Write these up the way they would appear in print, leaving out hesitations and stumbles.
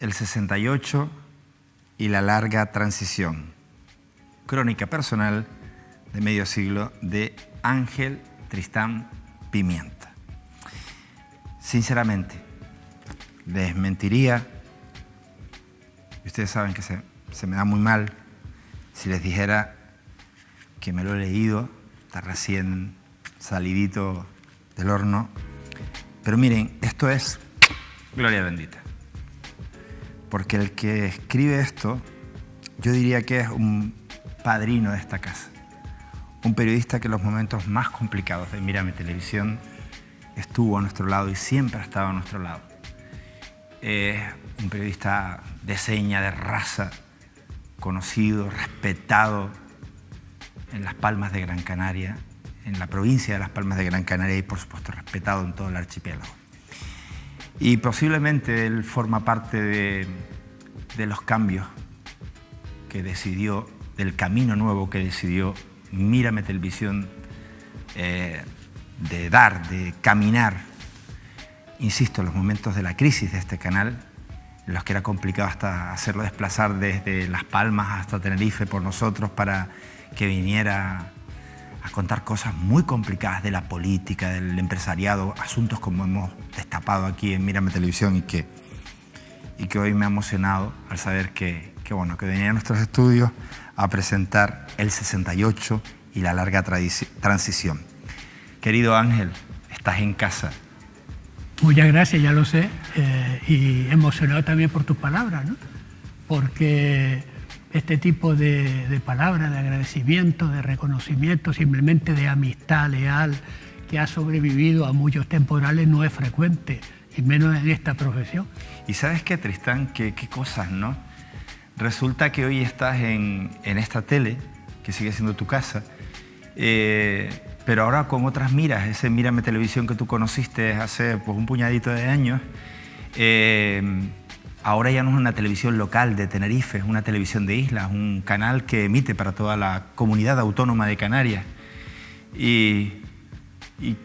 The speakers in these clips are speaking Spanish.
el 68 y la larga transición. Crónica personal de medio siglo de Ángel Tristán Pimienta. Sinceramente, les mentiría, y ustedes saben que se me da muy mal si les dijera que me lo he leído, está recién salidito del horno, pero miren, esto es gloria bendita. Porque el que escribe esto, yo diría que es un padrino de esta casa. Un periodista que en los momentos más complicados de Mírame Televisión estuvo a nuestro lado y siempre ha estado a nuestro lado. Un periodista de seña, de raza, conocido, respetado en Las Palmas de Gran Canaria, en la provincia de Las Palmas de Gran Canaria y por supuesto respetado en todo el archipiélago. Y posiblemente él forma parte de los cambios que decidió, del camino nuevo que decidió Mírame Televisión de caminar. Insisto, en los momentos de la crisis de este canal, en los que era complicado hasta hacerlo desplazar desde Las Palmas hasta Tenerife por nosotros para que viniera a contar cosas muy complicadas de la política, del empresariado, asuntos como hemos destapado aquí en Mírame Televisión y que hoy me ha emocionado al saber que venía a nuestros estudios a presentar el 68 y la larga transición. Querido Ángel, estás en casa. Muchas gracias, ya lo sé, y emocionado también por tus palabras, ¿no? Porque este tipo de palabras, de agradecimiento, de reconocimiento, simplemente de amistad leal, que ha sobrevivido a muchos temporales, no es frecuente, y menos en esta profesión. Y ¿sabes qué, Tristán? Qué cosas, ¿no? Resulta que hoy estás en esta tele, que sigue siendo tu casa, pero ahora con otras miras, ese Mírame Televisión que tú conociste hace pues, un puñadito de años, ahora ya no es una televisión local de Tenerife, es una televisión de islas, un canal que emite para toda la comunidad autónoma de Canarias. Y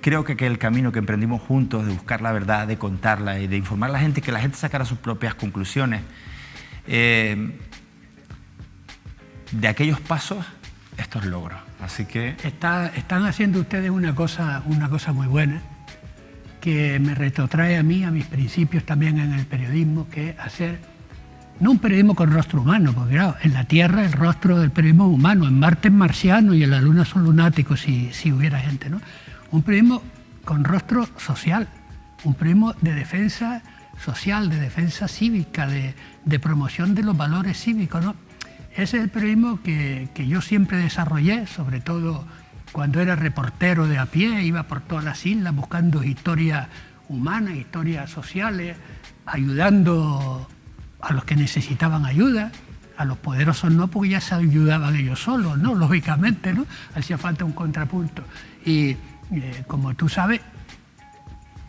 creo que el camino que emprendimos juntos de buscar la verdad, de contarla y de informar a la gente, que la gente sacara sus propias conclusiones, de aquellos pasos, estos logros. Así que están haciendo ustedes una cosa muy buena, que me retrotrae a mí, a mis principios también en el periodismo, que es hacer, no un periodismo con rostro humano, porque claro, en la Tierra el rostro del periodismo es humano, en Marte es marciano y en la Luna son lunáticos si hubiera gente, ¿no? Un periodismo con rostro social, un periodismo de defensa social, de defensa cívica, de promoción de los valores cívicos, ¿no? Ese es el periodismo que yo siempre desarrollé, sobre todo cuando era reportero de a pie, iba por todas las islas buscando historias humanas, historias sociales, ayudando a los que necesitaban ayuda, a los poderosos no, porque ya se ayudaban ellos solos, ¿no? Lógicamente, ¿no? Hacía falta un contrapunto. Y como tú sabes,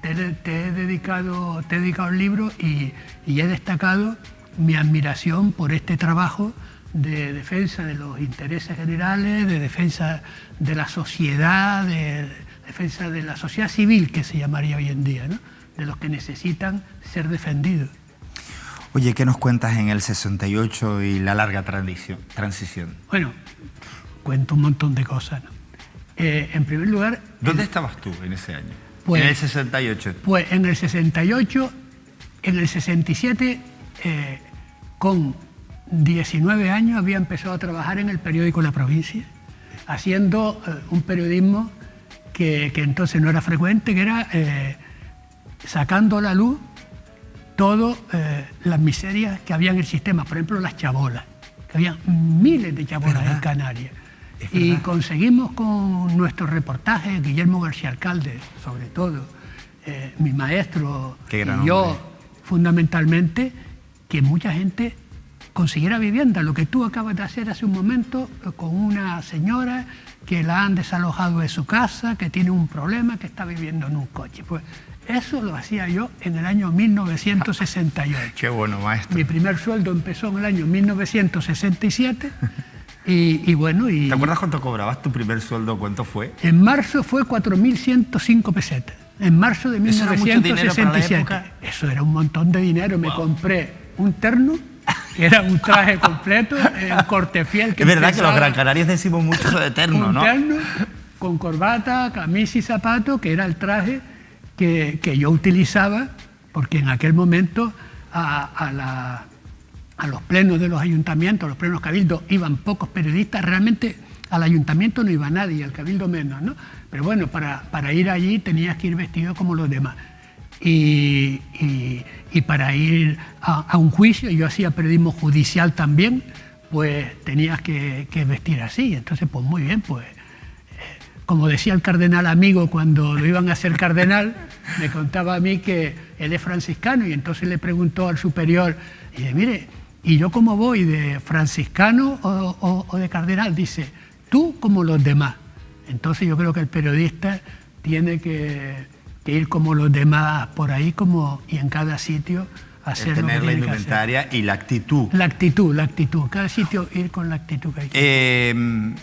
te he dedicado el libro y he destacado mi admiración por este trabajo de defensa de los intereses generales, de defensa de la sociedad, de defensa de la sociedad civil, que se llamaría hoy en día, ¿no? De los que necesitan ser defendidos. Oye, ¿qué nos cuentas en el 68 y la larga transición? Bueno, cuento un montón de cosas, ¿no? En primer lugar... ¿Dónde estabas tú en ese año? Pues, en el 68. Pues en el 68, en el 67, con 19 años había empezado a trabajar en el periódico La Provincia, haciendo un periodismo que entonces no era frecuente, que era sacando a la luz todas las miserias que había en el sistema, por ejemplo las chabolas, que había miles de chabolas en Canarias. Y conseguimos con nuestros reportajes, Guillermo García Alcalde, sobre todo, mi maestro y yo, fundamentalmente, que mucha gente consiguiera vivienda, lo que tú acabas de hacer hace un momento con una señora que la han desalojado de su casa, que tiene un problema, que está viviendo en un coche. Pues eso lo hacía yo en el año 1968. Qué bueno, maestro. Mi primer sueldo empezó en el año 1967 y bueno... ¿Te acuerdas cuánto cobrabas tu primer sueldo? ¿Cuánto fue? En marzo fue 4.105 pesetas. En marzo de 1967. ¿Eso era mucho dinero para la época? Eso era un montón de dinero. Me compré un terno, que era un traje completo, un corte fiel. Es verdad que los Gran Canarios decimos mucho de terno, ¿no? Un terno con corbata, camisa y zapato, que era el traje que yo utilizaba, porque en aquel momento a los plenos de los ayuntamientos, a los plenos cabildos, iban pocos periodistas. Realmente al ayuntamiento no iba nadie, al cabildo menos, ¿no? Pero bueno, para ir allí tenías que ir vestido como los demás. Y para ir a un juicio, yo hacía periodismo judicial también, pues tenías que vestir así. Entonces, pues muy bien, pues como decía el cardenal amigo cuando lo iban a hacer cardenal, me contaba a mí que él es franciscano, y entonces le preguntó al superior, y dice, mire, ¿y yo cómo voy, de franciscano o de cardenal? Dice, tú como los demás. Entonces yo creo que el periodista tiene que ir como los demás por ahí, y en cada sitio hacer tener la indumentaria y la actitud. La actitud. En cada sitio ir con la actitud que hay que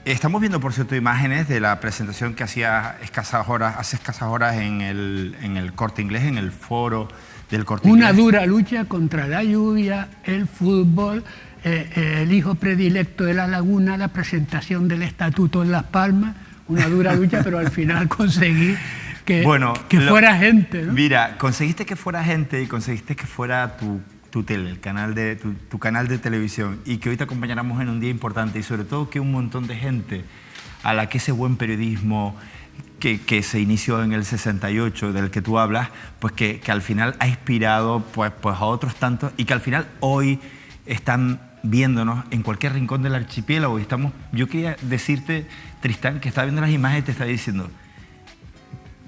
Estamos viendo, por cierto, imágenes de la presentación que hace escasas horas en el Corte Inglés, en el foro del Corte Inglés. Una dura lucha contra la lluvia, el fútbol, el hijo predilecto de la laguna, la presentación del estatuto en Las Palmas. Una dura lucha, pero al final conseguí que fuera gente, ¿no? Mira, conseguiste que fuera gente y conseguiste que fuera tu tele, tu canal de televisión, y que hoy te acompañáramos en un día importante, y sobre todo que un montón de gente a la que ese buen periodismo que se inició en el 68, del que tú hablas, pues que al final ha inspirado pues a otros tantos, y que al final hoy están viéndonos en cualquier rincón del archipiélago. Yo quería decirte, Tristán, que estaba viendo las imágenes y te estaba diciendo,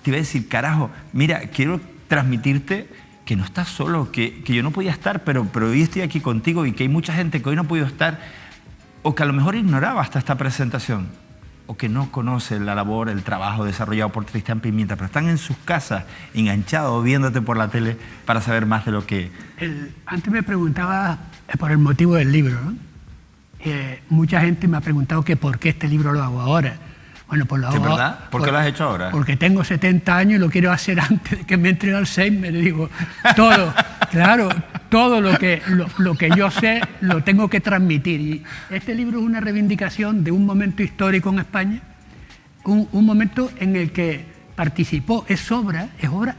te iba a decir, carajo, mira, quiero transmitirte que no estás solo, que yo no podía estar, pero hoy estoy aquí contigo, y que hay mucha gente que hoy no ha podido estar, o que a lo mejor ignoraba hasta esta presentación, o que no conoce la labor, el trabajo desarrollado por Tristán Pimienta, pero están en sus casas, enganchados, viéndote por la tele para saber más de lo que... Antes me preguntaba por el motivo del libro, ¿no? Mucha gente me ha preguntado que por qué este libro lo hago ahora. Bueno, pues lo hago. ¿Es verdad? ¿Por qué lo has hecho ahora? Porque tengo 70 años y lo quiero hacer antes de que me entre Alzheimer. Digo, todo, claro, todo lo que yo sé lo tengo que transmitir. Y este libro es una reivindicación de un momento histórico en España, un momento en el que participó, es obra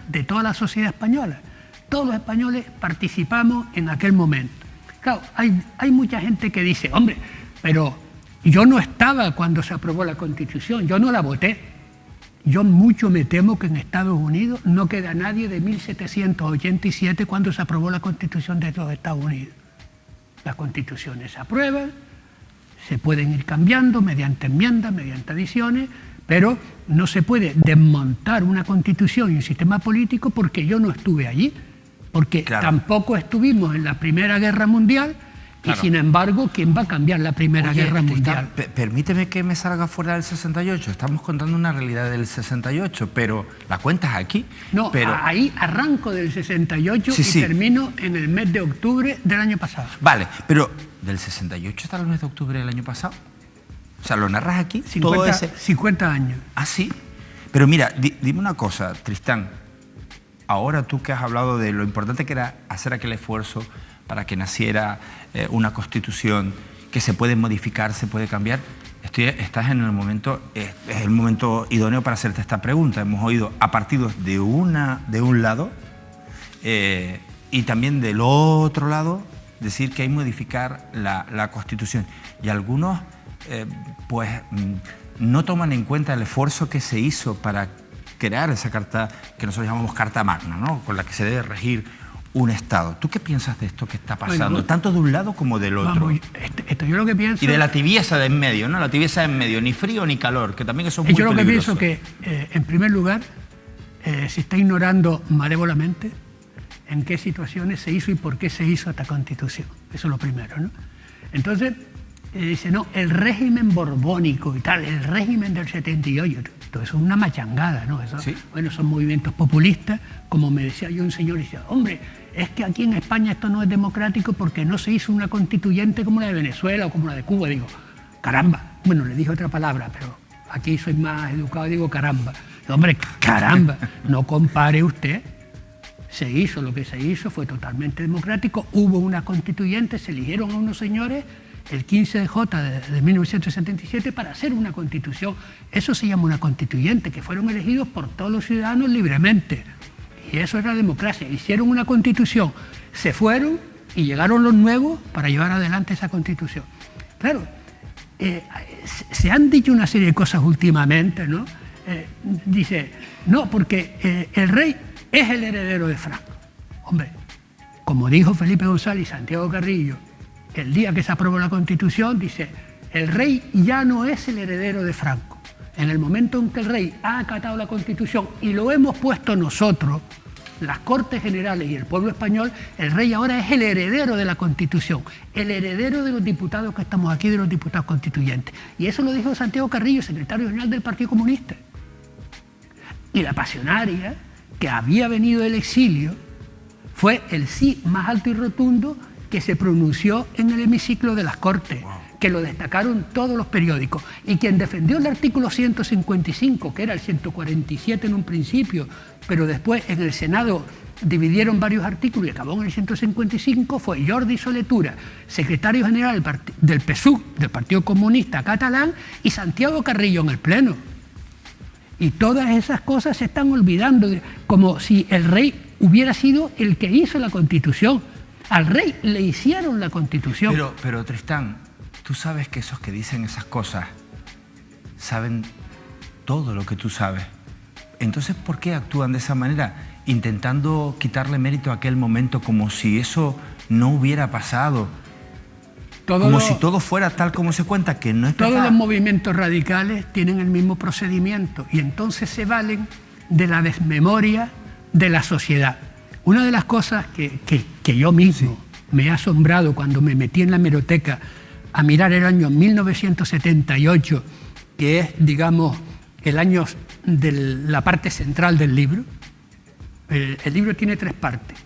de toda la sociedad española. Todos los españoles participamos en aquel momento. Claro, hay mucha gente que dice, hombre, pero yo no estaba cuando se aprobó la Constitución, yo no la voté. Yo mucho me temo que en Estados Unidos no queda nadie de 1787 cuando se aprobó la Constitución de los Estados Unidos. Las constituciones se aprueban, se pueden ir cambiando mediante enmiendas, mediante adiciones, pero no se puede desmontar una constitución y un sistema político porque yo no estuve allí, porque tampoco estuvimos en la Primera Guerra Mundial. Y sin embargo, ¿quién va a cambiar la Primera Guerra Mundial? Permíteme que me salga fuera del 68. Estamos contando una realidad del 68, pero la cuentas aquí. No, pero... ahí arranco del 68 y termino en el mes de octubre del año pasado. Vale, pero ¿del 68 hasta el mes de octubre del año pasado? O sea, ¿lo narras aquí? 50 años. ¿Ah, sí? Pero mira, dime una cosa, Tristán. Ahora tú que has hablado de lo importante que era hacer aquel esfuerzo para que naciera una constitución que se puede modificar, se puede cambiar, estás en el momento, es el momento idóneo para hacerte esta pregunta. Hemos oído a partidos de un lado y también del otro lado decir que hay que modificar la Constitución. Y algunos pues no toman en cuenta el esfuerzo que se hizo para crear esa carta que nosotros llamamos Carta Magna, ¿no? Con la que se debe regir un Estado. ¿Tú qué piensas de esto que está pasando? Bueno, tanto de un lado como del otro. Vamos, esto yo lo que pienso... Y de la tibieza de en medio, ¿no? La tibieza de en medio, ni frío ni calor, que también eso es muy peligroso. Yo lo que pienso que, en primer lugar, se está ignorando malévolamente en qué situaciones se hizo y por qué se hizo esta Constitución. Eso es lo primero, ¿no? Entonces, dice, no, el régimen borbónico y tal, el régimen del 78, todo eso es una machangada, ¿no? Eso, ¿sí? Bueno, son movimientos populistas, como me decía yo un señor, y decía, hombre, es que aquí en España esto no es democrático porque no se hizo una constituyente como la de Venezuela o como la de Cuba. Digo, caramba, bueno, le dije otra palabra, pero aquí soy más educado, digo caramba. Digo, hombre, caramba, no compare usted se hizo lo que se hizo, fue totalmente democrático, hubo una constituyente, se eligieron a unos señores el 15 de J de 1977 para hacer una constitución. Eso se llama una constituyente, que fueron elegidos por todos los ciudadanos libremente. Y eso era democracia. Hicieron una constitución, se fueron y llegaron los nuevos para llevar adelante esa constitución. Claro, se han dicho una serie de cosas últimamente, ¿no? Dice, no, porque el rey es el heredero de Franco. Hombre, como dijo Felipe González y Santiago Carrillo, el día que se aprobó la Constitución, dice, el rey ya no es el heredero de Franco. En el momento en que el rey ha acatado la Constitución y lo hemos puesto nosotros, las Cortes Generales y el pueblo español, el rey ahora es el heredero de la Constitución, el heredero de los diputados que estamos aquí, de los diputados constituyentes. Y eso lo dijo Santiago Carrillo, secretario general del Partido Comunista. Y la pasionaria, que había venido del exilio, fue el sí más alto y rotundo que se pronunció en el hemiciclo de las Cortes, que lo destacaron todos los periódicos. Y quien defendió el artículo 155, que era el 147 en un principio, pero después en el Senado dividieron varios artículos y acabó en el 155, fue Jordi Soletura, secretario general del PSUC, del Partido Comunista Catalán, y Santiago Carrillo en el Pleno. Y todas esas cosas se están olvidando, como si el rey hubiera sido el que hizo la Constitución. Al rey le hicieron la Constitución. Pero Tristán, tú sabes que esos que dicen esas cosas saben todo lo que tú sabes. Entonces, ¿por qué actúan de esa manera? Intentando quitarle mérito a aquel momento como si eso no hubiera pasado. Si todo fuera tal como se cuenta, que no es verdad. Todos los movimientos radicales tienen el mismo procedimiento y entonces se valen de la desmemoria de la sociedad. Una de las cosas que yo mismo me he asombrado cuando me metí en la hemeroteca a mirar el año 1978, que es, digamos, el año de la parte central del libro. El libro tiene 3 partes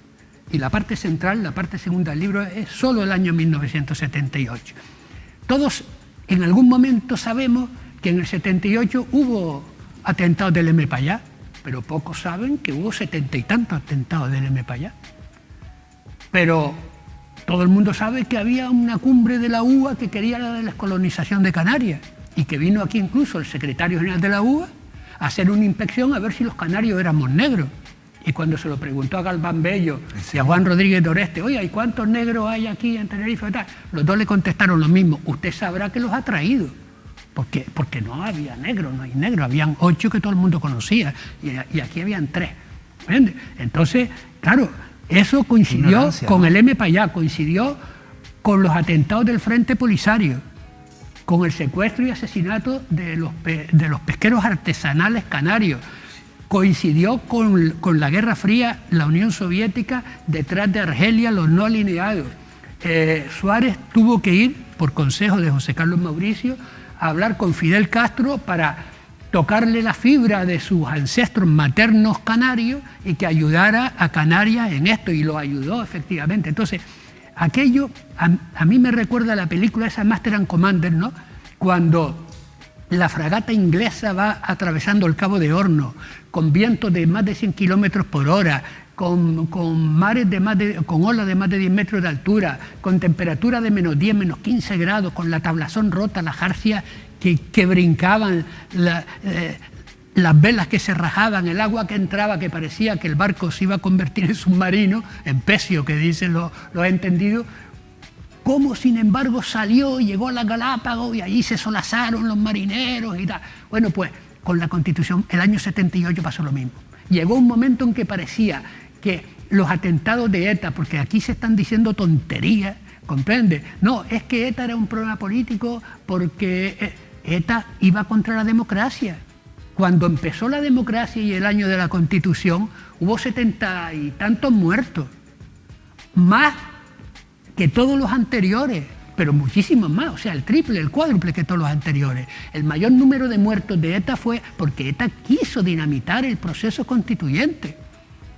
y la parte central, la parte segunda del libro, es solo el año 1978. Todos en algún momento sabemos que en el 78 hubo atentados del M-Payá, pero pocos saben que hubo 70 y tantos atentados del M-Payá. Pero todo el mundo sabe que había una cumbre de la UA que quería la descolonización de Canarias y que vino aquí incluso el secretario general de la UA a hacer una inspección a ver si los canarios éramos negros. Y cuando se lo preguntó a Galván Bello y a Juan Rodríguez Doreste, oye, ¿y cuántos negros hay aquí en Tenerife? Los dos le contestaron lo mismo, usted sabrá que los ha traído. Porque no había negros, no hay negros, habían 8 que todo el mundo conocía y aquí habían 3. ¿Entiendes? Entonces, claro, eso coincidió con el M-Payá, coincidió con los atentados del Frente Polisario, con el secuestro y asesinato de los pesqueros artesanales canarios, coincidió con la Guerra Fría, la Unión Soviética detrás de Argelia, los no alineados. Suárez tuvo que ir, por consejo de José Carlos Mauricio, a hablar con Fidel Castro para tocarle la fibra de sus ancestros maternos canarios y que ayudara a Canarias en esto, y lo ayudó efectivamente. Entonces, aquello a mí me recuerda a la película esa Master and Commander, ¿no? Cuando la fragata inglesa va atravesando el Cabo de Hornos con vientos de más de 100 kilómetros por hora, con olas de más de 10 metros de altura, con temperatura de -10, -15 grados, con la tablazón rota, las jarcias que brincaban, las velas que se rajaban, el agua que entraba, que parecía que el barco se iba a convertir en submarino, en pecio, que dicen los entendidos. Cómo, sin embargo, salió y llegó a las Galápagos y allí se solazaron los marineros y tal. Bueno, pues con la Constitución, el año 78 pasó lo mismo. Llegó un momento en que parecía que los atentados de ETA, porque aquí se están diciendo tonterías, ¿comprende? No, es que ETA era un problema político porque ETA iba contra la democracia. Cuando empezó la democracia y el año de la Constitución, hubo 70 y tantos muertos. Más que todos los anteriores, pero muchísimos más, o sea, el triple, el cuádruple que todos los anteriores. El mayor número de muertos de ETA fue porque ETA quiso dinamitar el proceso constituyente,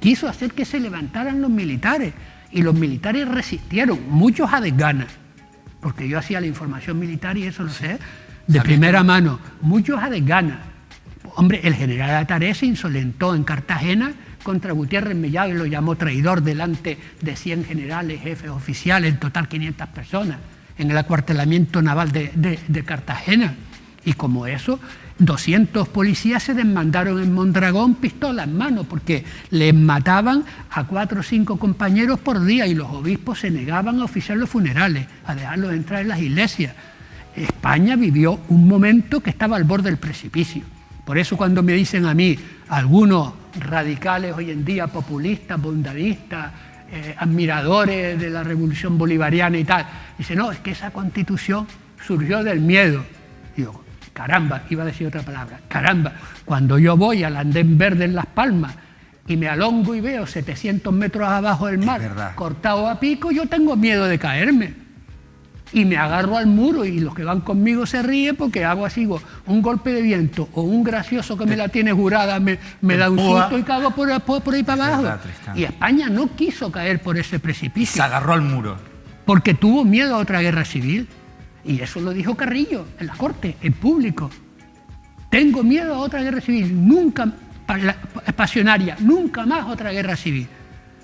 quiso hacer que se levantaran los militares, y los militares resistieron, muchos a desgana, porque yo hacía la información militar y eso lo sé de primera mano, muchos a desgana. hombre, el general Ataré se insolentó en Cartagena contra Gutiérrez Mellado y lo llamó traidor delante de 100 generales, jefes oficiales, en total 500 personas, en el acuartelamiento naval de Cartagena. Y como eso, 200 policías se desmandaron en Mondragón, pistola en mano, porque les mataban a 4 o 5 compañeros por día y los obispos se negaban a oficiar los funerales, a dejarlos entrar en las iglesias. España vivió un momento que estaba al borde del precipicio. Por eso cuando me dicen a mí algunos radicales hoy en día, populistas, bondadistas, admiradores de la revolución bolivariana y tal, dicen, no, es que esa Constitución surgió del miedo. Digo, caramba, iba a decir otra palabra, caramba, cuando yo voy al andén verde en Las Palmas y me alongo y veo 700 metros abajo del mar, cortado a pico, yo tengo miedo de caerme. Y me agarro al muro y los que van conmigo se ríen porque hago así, un golpe de viento o un gracioso que me la tiene jurada me da un susto y cago por ahí para abajo. Verdad, Tristán. Y España no quiso caer por ese precipicio. Se agarró al muro. Porque tuvo miedo a otra guerra civil. Y eso lo dijo Carrillo en la corte, en público. Tengo miedo a otra guerra civil, nunca pasionaria, nunca más otra guerra civil.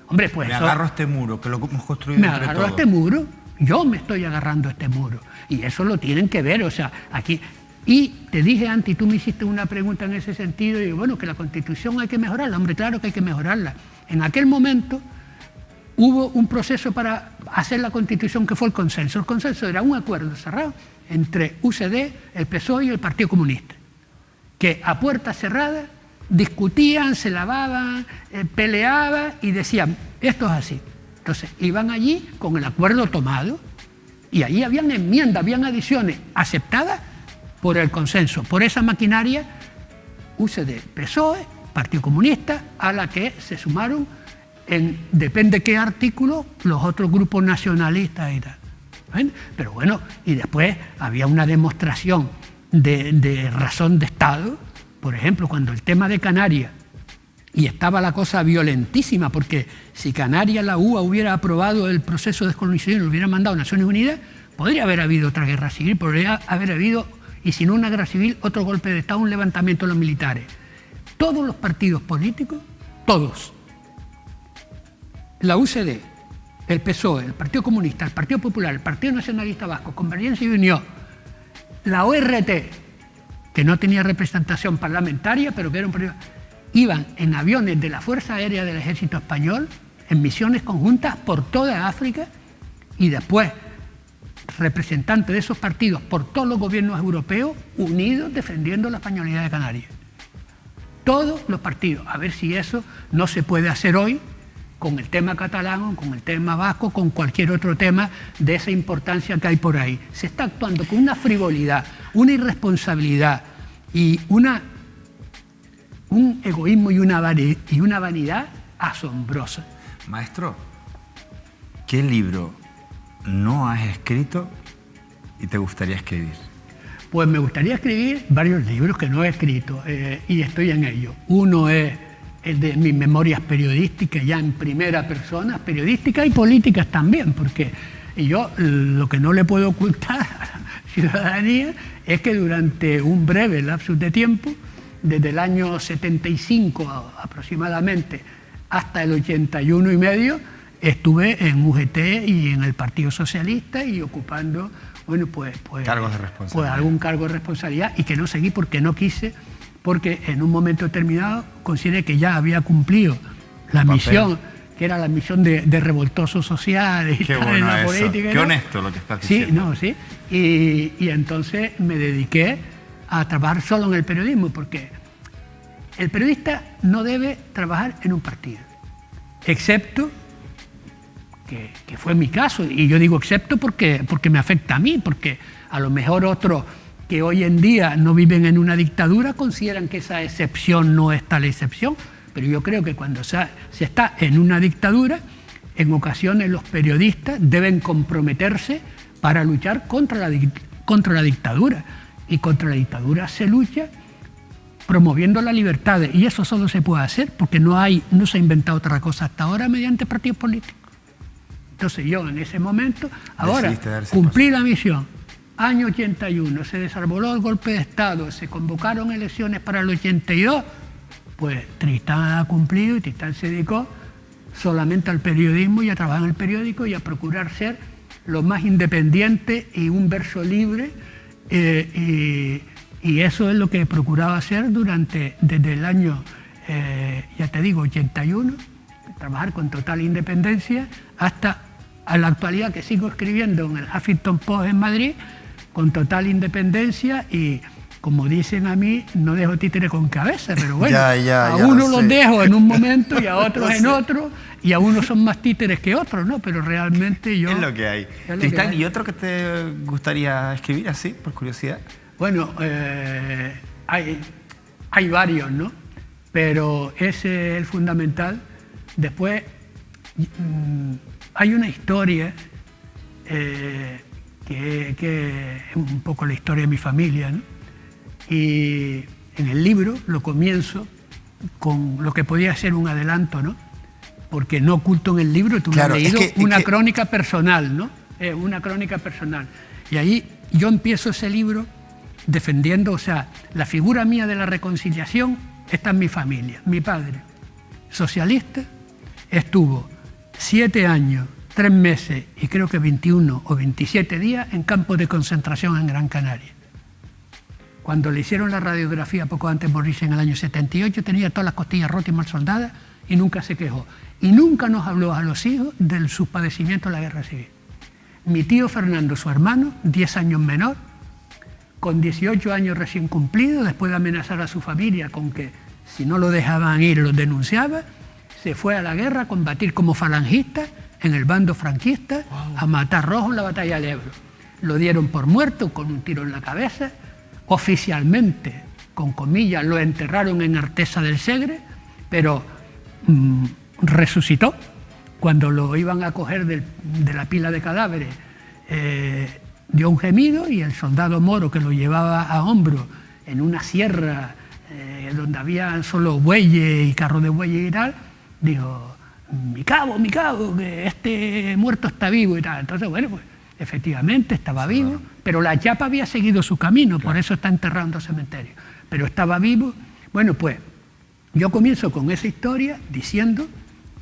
Hombre, pues me eso, agarro a este muro, que lo hemos construido me entre agarro todos. a este muro, yo me estoy agarrando a este muro. Y eso lo tienen que ver, o sea, aquí... Y te dije antes, y tú me hiciste una pregunta en ese sentido, y digo, bueno, que la Constitución hay que mejorarla. Hombre, claro que hay que mejorarla. En aquel momento hubo un proceso para hacer la Constitución que fue el consenso. El consenso era un acuerdo cerrado entre UCD, el PSOE y el Partido Comunista, que a puertas cerradas discutían, se lavaban, peleaban y decían, esto es así. Entonces iban allí con el acuerdo tomado y ahí habían enmiendas, habían adiciones aceptadas por el consenso, por esa maquinaria UCD, PSOE, Partido Comunista, a la que se sumaron en depende qué artículo los otros grupos nacionalistas y tal. ¿Ven? Pero bueno, y después había una demostración de razón de Estado, por ejemplo, cuando el tema de Canarias, y estaba la cosa violentísima, porque si Canarias, la UA, hubiera aprobado el proceso de descolonización y lo hubiera mandado a Naciones Unidas, podría haber habido otra guerra civil, podría haber habido, y si no una guerra civil, otro golpe de Estado, un levantamiento de los militares. Todos los partidos políticos, todos, la UCD, el PSOE, el Partido Comunista, el Partido Popular, el Partido Nacionalista Vasco, Convergencia y Unión, la ORT, que no tenía representación parlamentaria, pero que era un partido, iban en aviones de la Fuerza Aérea del Ejército Español en misiones conjuntas por toda África y después representantes de esos partidos por todos los gobiernos europeos unidos defendiendo la españolidad de Canarias. Todos los partidos. A ver si eso no se puede hacer hoy con el tema catalán, con el tema vasco, con cualquier otro tema de esa importancia que hay por ahí. Se está actuando con una frivolidad, una irresponsabilidad y un egoísmo y una vanidad asombrosa. Maestro, ¿qué libro no has escrito y te gustaría escribir? Pues me gustaría escribir varios libros que no he escrito y estoy en ello. Uno es el de mis memorias periodísticas, ya en primera persona, periodísticas y políticas también, porque yo lo que no le puedo ocultar a la ciudadanía es que durante un breve lapsus de tiempo, desde el año 75 aproximadamente hasta el 81 y medio, estuve en UGT y en el Partido Socialista y ocupando, bueno, pues cargos de responsabilidad. Pues algún cargo de responsabilidad y que no seguí porque no quise, porque en un momento determinado consideré que ya había cumplido la misión, que era la misión de revoltosos sociales y tal, en la política. Qué honesto lo que estás diciendo. Sí, y entonces me dediqué a trabajar solo en el periodismo, porque el periodista no debe trabajar en un partido, excepto, que fue mi caso, y yo digo excepto porque me afecta a mí, porque a lo mejor otros que hoy en día no viven en una dictadura consideran que esa excepción no es tal excepción, pero yo creo que cuando se está en una dictadura, en ocasiones los periodistas deben comprometerse para luchar contra la dictadura, y contra la dictadura se lucha promoviendo la libertad, y eso solo se puede hacer porque no se ha inventado otra cosa hasta ahora mediante partidos políticos. Entonces yo en ese momento, ahora cumplí la misión, año 81, se desarboló el golpe de Estado, se convocaron elecciones para el 82, pues Tristán ha cumplido y Tristán se dedicó solamente al periodismo y a trabajar en el periódico y a procurar ser lo más independiente y un verso libre, y eso es lo que procuraba hacer desde el año, ya te digo, 81, trabajar con total independencia hasta a la actualidad, que sigo escribiendo en el Huffington Post en Madrid, con total independencia y, como dicen a mí, no dejo títere con cabeza, pero bueno, a uno los dejo en un momento y a otros en otro, y a unos son más títeres que otros, ¿no? Pero realmente yo... Es lo que hay. Tristán, ¿y otro que te gustaría escribir así, por curiosidad? Bueno, hay varios, ¿no? Pero ese es el fundamental. Después, hay una historia que es un poco la historia de mi familia, ¿no? Y en el libro lo comienzo con lo que podía ser un adelanto, ¿no? Porque no oculto en el libro, tú claro, me has leído una crónica personal, ¿no? Una crónica personal. Y ahí yo empiezo ese libro defendiendo, o sea, la figura mía de la reconciliación está en mi familia. Mi padre, socialista, estuvo 7 años, 3 meses y creo que 21 o 27 días en campos de concentración en Gran Canaria. Cuando le hicieron la radiografía poco antes de morirse en el año 78, tenía todas las costillas rotas y mal soldadas y nunca se quejó. Y nunca nos habló a los hijos de sus padecimientos en la guerra civil. Mi tío Fernando, su hermano, 10 años menor, con 18 años recién cumplidos, después de amenazar a su familia con que si no lo dejaban ir los denunciaba, se fue a la guerra a combatir como falangista en el bando franquista, a matar rojos en la batalla del Ebro. Lo dieron por muerto con un tiro en la cabeza. Oficialmente, con comillas, lo enterraron en Artesa del Segre, pero resucitó. Cuando lo iban a coger de la pila de cadáveres, dio un gemido y el soldado moro que lo llevaba a hombro en una sierra donde había solo bueyes y carros de bueyes y tal, dijo: mi cabo, que este muerto está vivo y tal. Entonces, bueno, pues efectivamente estaba vivo, pero la chapa había seguido su camino, por eso está enterrado en 2 cementerios. Pero estaba vivo. Bueno, pues yo comienzo con esa historia diciendo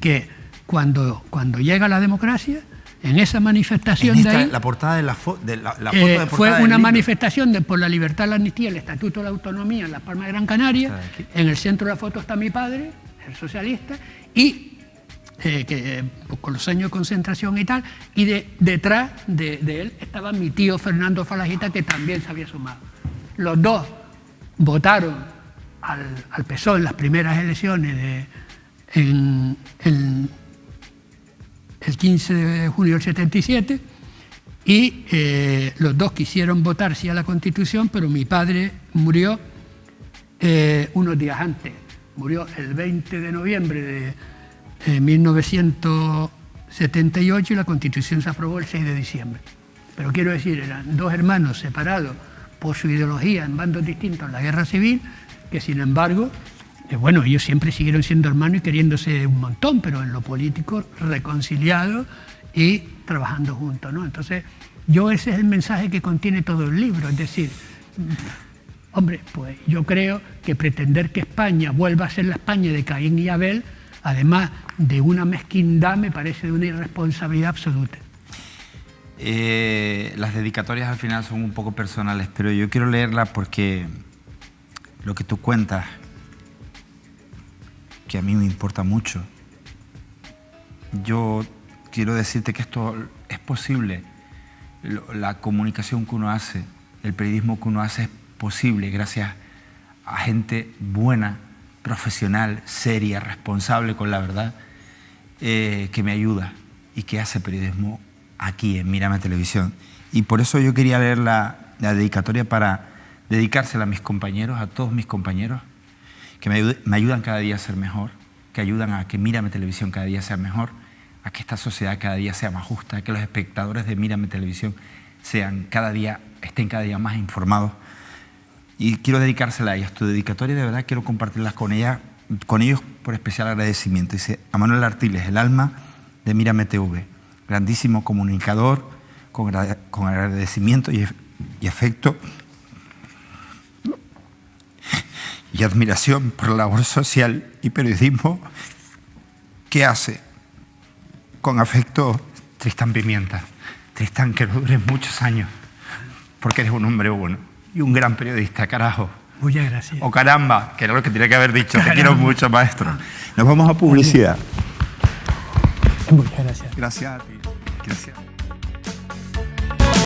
que cuando llega la democracia, en esa manifestación de ahí... La portada de la foto de portada fue una manifestación por la libertad, la amnistía, el Estatuto de la Autonomía en Las Palmas de Gran Canaria. En el centro de la foto está mi padre, el socialista, y con los años de concentración y tal, y detrás de él estaba mi tío Fernando Falangista, que también se había sumado. Los dos votaron al PSOE en las primeras elecciones el 15 de junio del 77, y los dos quisieron votar sí a la Constitución, pero mi padre murió unos días antes. Murió el 20 de noviembre de 1978 y la Constitución se aprobó el 6 de diciembre. Pero quiero decir, eran 2 hermanos separados por su ideología en bandos distintos en la guerra civil, que sin embargo, bueno, ellos siempre siguieron siendo hermanos y queriéndose un montón, pero en lo político reconciliados y trabajando juntos, ¿no? Entonces, ese es el mensaje que contiene todo el libro, es decir, hombre, pues yo creo que pretender que España vuelva a ser la España de Caín y Abel, además de una mezquindad, me parece de una irresponsabilidad absoluta. Las dedicatorias al final son un poco personales, pero yo quiero leerlas porque lo que tú cuentas, que a mí me importa mucho, yo quiero decirte que esto es posible. La comunicación que uno hace, el periodismo que uno hace es posible gracias a gente buena, profesional, seria, responsable con la verdad, que me ayuda y que hace periodismo aquí en Mírame Televisión. Y por eso yo quería leer la dedicatoria para dedicársela a mis compañeros, a todos mis compañeros, que me ayudan cada día a ser mejor, que ayudan a que Mírame Televisión cada día sea mejor, a que esta sociedad cada día sea más justa, a que los espectadores de Mírame Televisión estén cada día más informados. Y quiero dedicársela a ellas. Tu dedicatoria, de verdad, quiero compartirlas con ellos por especial agradecimiento. Dice: a Manuel Artiles, el alma de Mírame TV, grandísimo comunicador, con agradecimiento y y afecto y admiración por la labor social y periodismo que hace con afecto Tristán Pimienta. Tristán, que no dures muchos años, porque eres un hombre bueno y un gran periodista, carajo. Muchas gracias. O caramba, que era lo que tenía que haber dicho. Caramba. Te quiero mucho, maestro. Nos vamos a publicidad. Muchas gracias. Gracias a ti. Gracias.